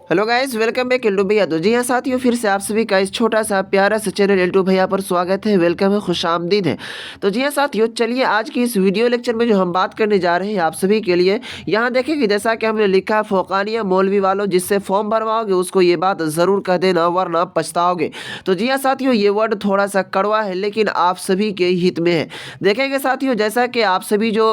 Hello guys, welcome back एल्टू भैया। तो जी हाँ साथियों, फिर से आप सभी का इस छोटा सा प्यारा सा चैनल एल्टू भैया पर स्वागत है, वेलकम है, खुशामदीद है। तो जी हाँ साथियों, चलिए आज की इस वीडियो लेक्चर में जो हम बात करने जा रहे हैं आप सभी के लिए, यहाँ देखिए कि जैसा कि हमने लिखा है, फोकानिया मौलवी वालों, जिससे फॉर्म भरवाओगे उसको ये बात ज़रूर कह देना वरना पछताओगे। तो जी हाँ साथियों, ये वर्ड थोड़ा सा कड़वा है लेकिन आप सभी के हित में है। देखेंगे साथियों, जैसा कि आप सभी जो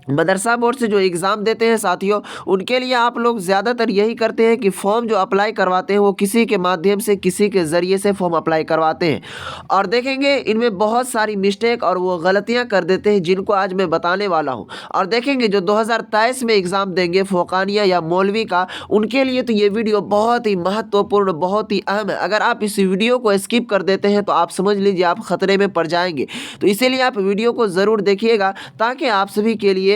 मदरसा बोर्ड से जो एग्ज़ाम देते हैं साथियों, उनके लिए आप लोग ज़्यादातर यही करते हैं कि फॉर्म जो अप्लाई करवाते हैं वो किसी के माध्यम से, किसी के ज़रिए से फॉर्म अप्लाई करवाते हैं। और देखेंगे इनमें बहुत सारी मिस्टेक और वो गलतियां कर देते हैं जिनको आज मैं बताने वाला हूं। और देखेंगे जो 2023 में एग्ज़ाम देंगे फोकानिया या मौलवी का, उनके लिए तो ये वीडियो बहुत ही महत्वपूर्ण, बहुत ही अहम है। अगर आप इस वीडियो को स्किप कर देते हैं तो आप समझ लीजिए आप ख़तरे में पड़ जाएंगे। तो इसीलिए आप वीडियो को ज़रूर देखिएगा ताकि आप सभी के लिए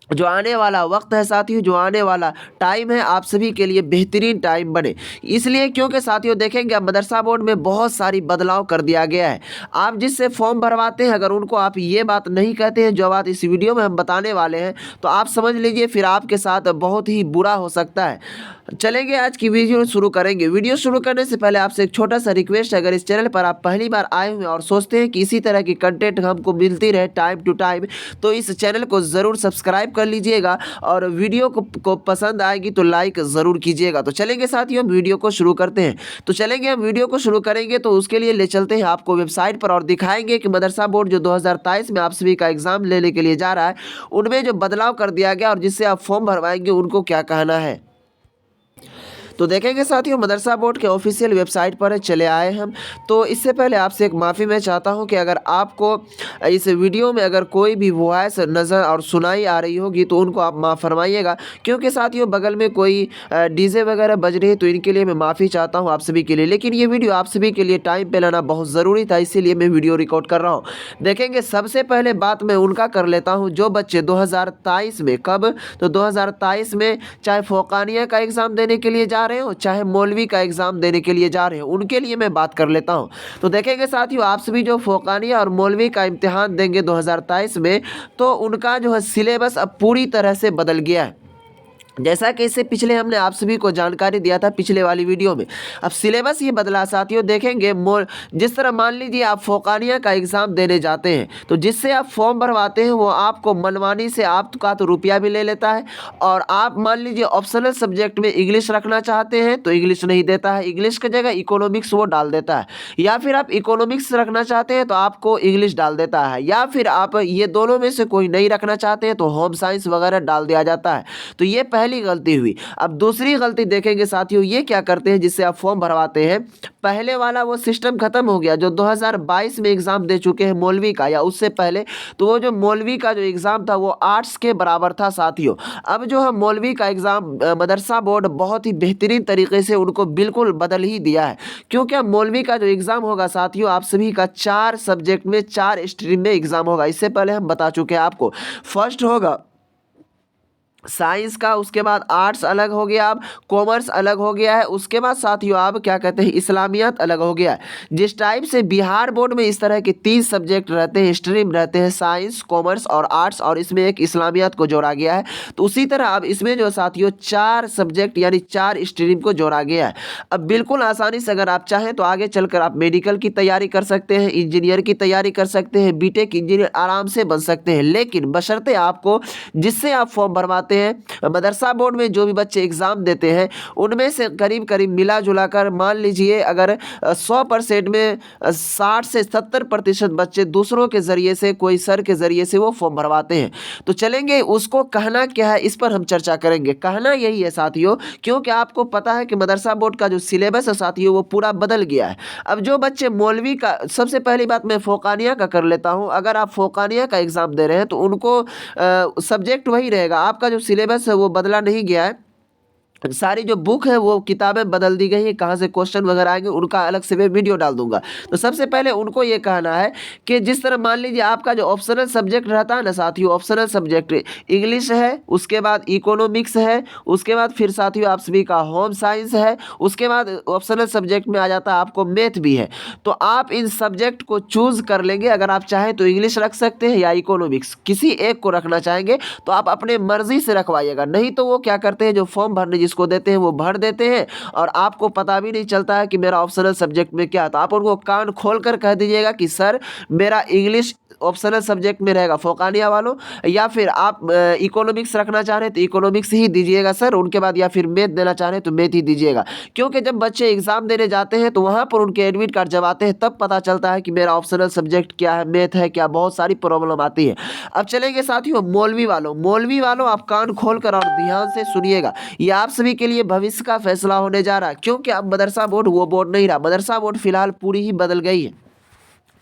जो आने वाला वक्त है साथियों, जो आने वाला टाइम है, आप सभी के लिए बेहतरीन टाइम बने। इसलिए क्योंकि साथियों देखेंगे अब मदरसा बोर्ड में बहुत सारी बदलाव कर दिया गया है। आप जिससे फॉर्म भरवाते हैं, अगर उनको आप ये बात नहीं कहते हैं जो बात इस वीडियो में हम बताने वाले हैं, तो आप समझ लीजिए फिर आपके साथ बहुत ही बुरा हो सकता है। चलेंगे आज की वीडियो शुरू करेंगे। वीडियो शुरू करने से पहले आपसे एक छोटा सा रिक्वेस्ट है, अगर इस चैनल पर आप पहली बार आए हुए हैं और सोचते हैं कि इसी तरह की कंटेंट हमको मिलती रहे टाइम टू टाइम, तो इस चैनल को ज़रूर सब्सक्राइब कर लीजिएगा और वीडियो को पसंद आएगी तो लाइक ज़रूर कीजिएगा। तो चलेंगे साथियों, हम वीडियो को शुरू करते हैं। तो चलेंगे, हम वीडियो को शुरू करेंगे तो उसके लिए ले चलते हैं आपको वेबसाइट पर और दिखाएंगे कि मदरसा बोर्ड जो 2023 में आप सभी का एग्ज़ाम लेने के लिए जा रहा है, उनमें जो बदलाव कर दिया गया और जिससे आप फॉर्म भरवाएंगे उनको क्या कहना है। तो देखेंगे साथियों, मदरसा बोर्ड के ऑफिशियल वेबसाइट पर चले आए हम। तो इससे पहले आपसे एक माफ़ी मैं चाहता हूं कि अगर आपको इस वीडियो में अगर कोई भी वॉइस नज़र और सुनाई आ रही होगी तो उनको आप माफ़ फरमाइएगा, क्योंकि साथियों बगल में कोई डीजे वगैरह बज रही है, तो इनके लिए मैं माफ़ी चाहता हूँ आप सभी के लिए। लेकिन ये वीडियो आप सभी के लिए टाइम पर लाना बहुत ज़रूरी था, इसीलिए मैं वीडियो रिकॉर्ड कर रहा हूँ। देखेंगे सबसे पहले बात मैं उनका कर लेता हूँ जो बच्चे 2023 में, कब, तो 2023 में चाहे फोकानिया का एग्ज़ाम देने के लिए जा रहे हो, चाहे मौलवी का एग्ज़ाम देने के लिए जा रहे हो, उनके लिए मैं बात कर लेता हूं। तो देखेंगे साथियों, आप सभी जो फोकानिया और मौलवी का इम्तिहान देंगे 2023 में, तो उनका जो है सिलेबस अब पूरी तरह से बदल गया है। जैसा कि इससे पिछले हमने आप सभी को जानकारी दिया था पिछले वाली वीडियो में, अब सिलेबस ये बदला साथियों। देखेंगे जिस तरह मान लीजिए आप फोकानिया का एग्ज़ाम देने जाते हैं, तो जिससे आप फॉर्म भरवाते हैं वो आपको मनमानी से आपका तो रुपया भी ले लेता है, और आप मान लीजिए ऑप्शनल सब्जेक्ट में इंग्लिश रखना चाहते हैं तो इंग्लिश नहीं देता है, इंग्लिश की जगह इकोनॉमिक्स वो डाल देता है, या फिर आप इकोनॉमिक्स रखना चाहते हैं तो आपको इंग्लिश डाल देता है, या फिर आप ये दोनों में से कोई नहीं रखना चाहते हैं तो होम साइंस वगैरह डाल दिया जाता है। तो ये पहली गलती हुई। अब दूसरी गलती देखेंगे साथियों, ये क्या करते हैं जिससे आप फॉर्म भरवाते हैं, पहले वाला वो सिस्टम खत्म हो गया जो 2022 में एग्जाम दे चुके हैं मौलवी का या उससे पहले, तो वो जो मौलवी का जो एग्जाम था वो आर्ट्स के बराबर था साथियों। अब जो है मौलवी का एग्जाम मदरसा बोर्ड बहुत ही बेहतरीन तरीके से उनको बिल्कुल बदल ही दिया है, क्योंकि अब मौलवी का जो एग्जाम होगा साथियों, आप सभी का 4 सब्जेक्ट में 4 स्ट्रीम में एग्जाम होगा। इससे पहले हम बता चुके हैं आपको, फर्स्ट होगा साइंस का, उसके बाद आर्ट्स अलग हो गया, अब कॉमर्स अलग हो गया है, उसके बाद साथियों आप क्या कहते हैं इस्लामियात अलग हो गया है। जिस टाइप से बिहार बोर्ड में इस तरह के 3 सब्जेक्ट रहते हैं, स्ट्रीम रहते हैं, साइंस, कॉमर्स और आर्ट्स, और इसमें एक इस्लामियात को जोड़ा गया है, तो उसी तरह अब इसमें जो साथियों 4 सब्जेक्ट यानी 4 स्ट्रीम को जोड़ा गया है। अब बिल्कुल आसानी से अगर आप चाहें तो आगे चलकर आप मेडिकल की तैयारी कर सकते हैं, इंजीनियर की तैयारी कर सकते हैं, बीटेक इंजीनियर आराम से बन सकते हैं, लेकिन बशर्ते आपको जिससे आप फॉर्म भरवाते हैं मदरसा बोर्ड में जो भी बच्चे एग्जाम देते हैं उनमें से करीब करीब मिला जुला कर मान लीजिए अगर 100% में 60 से 70% बच्चे दूसरों के जरिए से, कोई सर के जरिए से वो फॉर्म भरवाते हैं। तो चलेंगे उसको कहना क्या है इस पर हम चर्चा करेंगे। कहना यही है साथियों, क्योंकि आपको पता है कि मदरसा बोर्ड का जो सिलेबस है साथियों वो पूरा बदल गया है। अब जो बच्चे मौलवी का, सबसे पहली बात मैं फोकानिया का कर लेता हूं, अगर आप फोकानिया का एग्जाम दे रहे हैं तो उनको सब्जेक्ट वही रहेगा, आपका जो सिलेबस है वो बदला नहीं गया है। सारी जो बुक है वो किताबें बदल दी गई हैं, कहाँ से क्वेश्चन वगैरह आएंगे उनका अलग से मैं वीडियो डाल दूंगा। तो सबसे पहले उनको ये कहना है कि जिस तरह मान लीजिए आपका जो ऑप्शनल सब्जेक्ट रहता है ना साथियों, ऑप्शनल सब्जेक्ट इंग्लिश है, उसके बाद इकोनॉमिक्स है, उसके बाद फिर साथियों आप सभी का होम साइंस है, उसके बाद ऑप्शनल सब्जेक्ट में आ जाता है आपको मैथ भी है। तो आप इन सब्जेक्ट को चूज़ कर लेंगे, अगर आप चाहें तो इंग्लिश रख सकते हैं या इकोनॉमिक्स, किसी एक को रखना चाहेंगे तो आप अपने मर्जी से रखवाइएगा। नहीं तो वो क्या करते हैं जो फॉर्म भरने फीस को देते हैं वो भर देते हैं और आपको पता भी नहीं चलता है कि मेरा ऑप्शनल सब्जेक्ट में क्या है। तो आप उनको कान खोल कर कह दीजिएगा कि सर मेरा इंग्लिश ऑप्शनल सब्जेक्ट में रहेगा फोकानिया वालों, या फिर आप इकोनॉमिक्स रखना चाह रहे हैं तो इकोनॉमिक्स ही दीजिएगा सर, उनके बाद या फिर मैथ देना चाह रहे हैं तो मैथ ही दीजिएगा। क्योंकि जब बच्चे एग्जाम देने जाते हैं तो वहाँ पर उनके एडमिट कार्ड जब आते हैं तब पता चलता है कि मेरा ऑप्शनल सब्जेक्ट क्या है, मैथ है क्या, बहुत सारी प्रॉब्लम आती है। अब चलेंगे साथियों मौलवी वालों आप कान खोल कर और ध्यान से सुनिएगा, ये आप सभी के लिए भविष्य का फैसला होने जा रहा है। क्योंकि अब मदरसा बोर्ड वो बोर्ड नहीं रहा, मदरसा बोर्ड फिलहाल पूरी ही बदल गई है।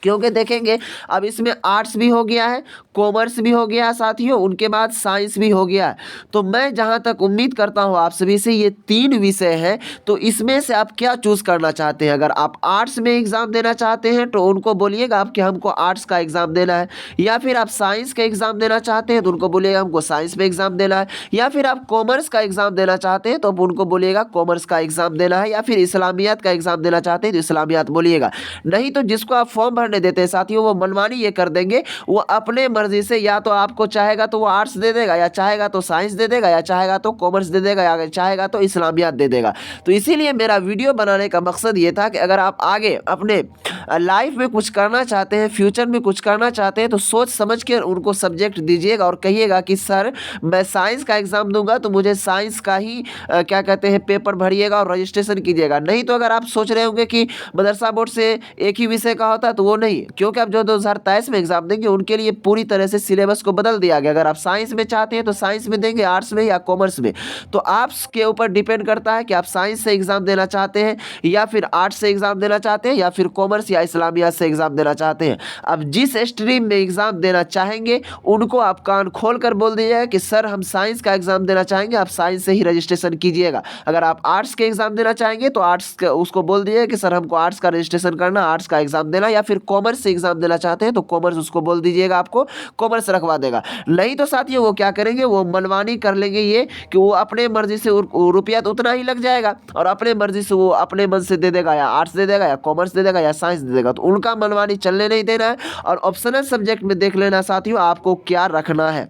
क्योंकि देखेंगे अब इसमें आर्ट्स भी हो गया है, कॉमर्स भी हो गया है साथियों, उनके बाद साइंस भी हो गया है। तो मैं जहां तक उम्मीद करता हूं आप सभी से, ये 3 विषय हैं, तो इसमें से आप क्या चूज करना चाहते हैं। अगर आप आर्ट्स में एग्जाम देना चाहते हैं तो उनको बोलिएगा आप कि हमको आर्ट्स का एग्जाम देना है, या फिर आप साइंस का एग्जाम देना चाहते हैं तो उनको बोलिएगा हमको साइंस में एग्जाम देना है, या फिर आप कॉमर्स का एग्जाम देना चाहते हैं तो आप उनको बोलिएगा कॉमर्स का एग्जाम देना है, या फिर इस्लामियात का एग्जाम देना चाहते हैं तो इस्लामियात बोलिएगा। नहीं तो जिसको आप फॉर्म भरने देते हैं साथियों वो मनमानी ये कर देंगे, वो अपने मर्जी से या तो आपको चाहेगा तो वो आर्ट्स दे देगा, या चाहेगा तो साइंस दे देगा, या चाहेगा तो कॉमर्स दे देगा, या चाहेगा तो इस्लामियात दे देगा। तो इसीलिए मेरा वीडियो बनाने का मकसद ये था कि अगर आप आगे अपने लाइफ में कुछ करना चाहते हैं, फ्यूचर में कुछ करना चाहते हैं तो सोच समझ के उनको सब्जेक्ट दीजिएगा और कहिएगा कि सर मैं साइंस का एग्जाम दूंगा तो मुझे साइंस का ही क्या कहते हैं पेपर भरिएगा और रजिस्ट्रेशन कीजिएगा। नहीं तो अगर आप सोच रहे होंगे कि मदरसा बोर्ड से एक ही विषय का होता है तो वो नहीं, क्योंकि आप जो 2023 में एग्जाम देंगे उनके लिए पूरी तरह से सिलेबस को बदल दिया गया। अगर आप साइंस में चाहते हैं तो साइंस में देंगे, आर्ट्स में या कॉमर्स में, तो आपके ऊपर डिपेंड करता है कि आप साइंस से एग्जाम देना चाहते हैं या फिर आर्ट्स से एग्जाम देना चाहते हैं या फिर कॉमर्स या इस्लामिया से एग्जाम देना चाहते हैं। अब जिस स्ट्रीम में एग्जाम देना चाहेंगे उनको आप कान खोल कर बोल दीजिएगा कि सर हम साइंस का एग्जाम देना चाहेंगे, आप साइंस से ही रजिस्ट्रेशन कीजिएगा। अगर आप आर्ट्स के एग्जाम देना चाहेंगे तो आर्ट्स उसको बोल दीजिएगा कि सर हमको आर्ट्स का रजिस्ट्रेशन करना, आर्ट्स का एग्जाम देना, या फिर कॉमर्स से एग्जाम देना चाहते हैं तो कॉमर्स उसको बोल दीजिएगा, आपको कॉमर्स रखवा देगा। नहीं तो साथियों वो क्या करेंगे, वो मनमानी कर लेंगे ये कि वो अपने मर्जी से रुपया तो उतना ही लग जाएगा और अपने मर्जी से वो अपने मन से दे देगा, या आर्ट्स दे देगा या कॉमर्स दे देगा या साइंस दे देगा। तो उनका मनमानी चलने नहीं देना है और ऑप्शनल सब्जेक्ट में देख लेना साथियों आपको क्या रखना है।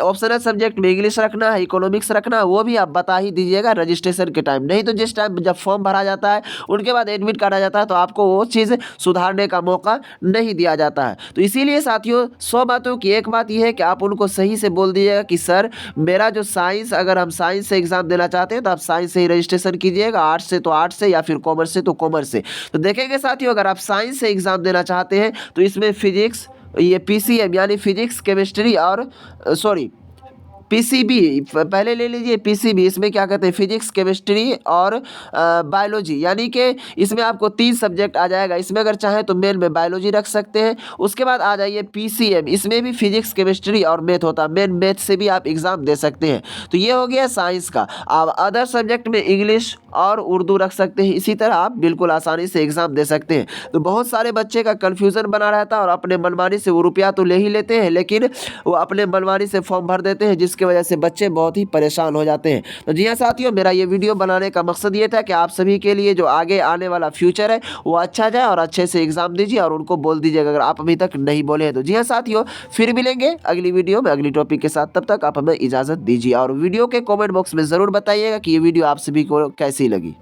ऑप्शनल सब्जेक्ट में इंग्लिश रखना है, इकोनॉमिक्स रखना है, वो भी आप बता ही दीजिएगा रजिस्ट्रेशन के टाइम। नहीं तो जिस टाइम जब फॉर्म भरा जाता है उनके बाद एडमिट कार्ड आ जाता है तो आपको वो चीज़ सुधारने का मौका नहीं दिया जाता है। तो इसीलिए साथियों 100 बातों की एक बात यह है कि आप उनको सही से बोल दीजिएगा कि सर मेरा जो साइंस, अगर हम साइंस से एग्जाम देना चाहते हैं तो आप साइंस से ही रजिस्ट्रेशन कीजिएगा, आर्ट्स से तो आर्ट्स से, या फिर कॉमर्स से तो कॉमर्स से। तो देखेंगे साथियों अगर आप साइंस से एग्जाम देना चाहते हैं तो इसमें फिजिक्स, ये पीसीएम यानी फिजिक्स केमिस्ट्री और सॉरी पीसीबी पहले ले लीजिए, पीसीबी इसमें क्या कहते हैं फिजिक्स केमिस्ट्री और बायोलॉजी, यानी कि इसमें आपको 3 सब्जेक्ट आ जाएगा। इसमें अगर चाहें तो मेन में बायोलॉजी रख सकते हैं। उसके बाद आ जाइए पीसीएम, इसमें भी फिजिक्स केमिस्ट्री और मैथ होता है, मेन मैथ से भी आप एग्ज़ाम दे सकते हैं। तो ये हो गया साइंस का। आप अदर सब्जेक्ट में इंग्लिश और उर्दू रख सकते हैं, इसी तरह आप बिल्कुल आसानी से एग्ज़ाम दे सकते हैं। तो बहुत सारे बच्चे का कन्फ्यूज़न बना रहता है और अपने मनमानी से वो रुपया तो ले ही लेते हैं लेकिन वो अपने मनमानी से फॉर्म भर देते हैं, जिसकी वजह से बच्चे बहुत ही परेशान हो जाते हैं। तो जी हाँ साथियों, मेरा ये वीडियो बनाने का मकसद ये था कि आप सभी के लिए जो आगे आने वाला फ्यूचर है वो अच्छा जाए और अच्छे से एग्ज़ाम दीजिए और उनको बोल दीजिए अगर आप अभी तक नहीं बोले हैं तो। जी हाँ साथियों, फिर मिलेंगे अगली वीडियो में अगली टॉपिक के साथ, तब तक आप हमें इजाज़त दीजिए और वीडियो के कॉमेंट बॉक्स में ज़रूर बताइएगा कि ये वीडियो आप सभी को कैसी लगी।